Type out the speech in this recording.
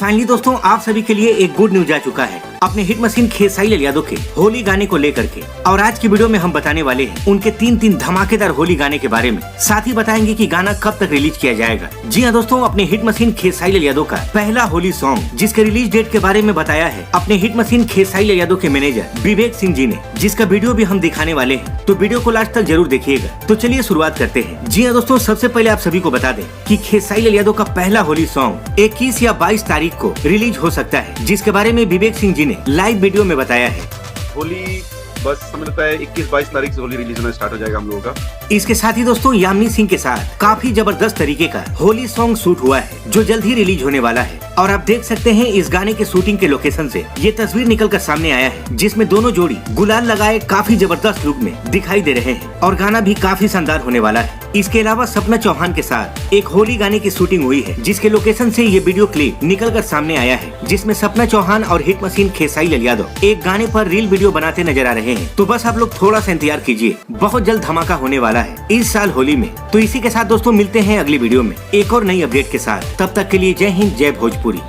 Finally दोस्तों आप सभी के लिए एक गुड न्यूज आ चुका है अपने हिट मशीन खेसारी लाल यादव के होली गाने को लेकर के। और आज की वीडियो में हम बताने वाले हैं उनके तीन धमाकेदार होली गाने के बारे में। साथ ही बताएंगे कि गाना कब तक रिलीज किया जाएगा। जी हाँ दोस्तों, अपने हिट मशीन खेसारी लाल यादव का पहला होली सॉन्ग जिसके रिलीज डेट के बारे में बताया है अपने हिट मशीन खेसारी लाल यादव के मैनेजर विवेक सिंह जी ने, जिसका वीडियो भी हम दिखाने वाले हैं, तो वीडियो को लास्ट तक जरूर देखिएगा। तो चलिए शुरुआत करते हैं। जी हाँ दोस्तों, सबसे पहले आप सभी को बता दें कि खेसारी लाल यादव का पहला होली सॉन्ग 21 या 22 तारीख को रिलीज हो सकता है, जिसके बारे में विवेक सिंह जी ने लाइव वीडियो में बताया है। होली बस हमें लगता है 21-22 तारीख से होली रिलीज होना स्टार्ट हो जाएगा हम लोगों का। इसके साथ ही दोस्तों यामिनी सिंह के साथ काफी जबरदस्त तरीके का होली सॉन्ग शूट हुआ है, जो जल्द ही रिलीज होने वाला है। और आप देख सकते हैं इस गाने के शूटिंग के लोकेशन से ये तस्वीर निकल कर सामने आया है, जिसमें दोनों जोड़ी गुलाल लगाए काफी जबरदस्त लुक में दिखाई दे रहे हैं और गाना भी काफी शानदार होने वाला है। इसके अलावा सपना चौहान के साथ एक होली गाने की शूटिंग हुई है, जिसके लोकेशन से ये वीडियो क्लिप निकल कर सामने आया है, जिसमें सपना चौहान और हिट मशीन खेसारी लाल यादव एक गाने पर रील वीडियो बनाते नजर आ रहे हैं। तो बस आप लोग थोड़ा सा इंतजार कीजिए, बहुत जल्द धमाका होने वाला है इस साल होली में। तो इसी के साथ दोस्तों मिलते हैं अगली वीडियो में एक और नई अपडेट के साथ। तब तक के लिए जय हिंद, जय भोजपुरी।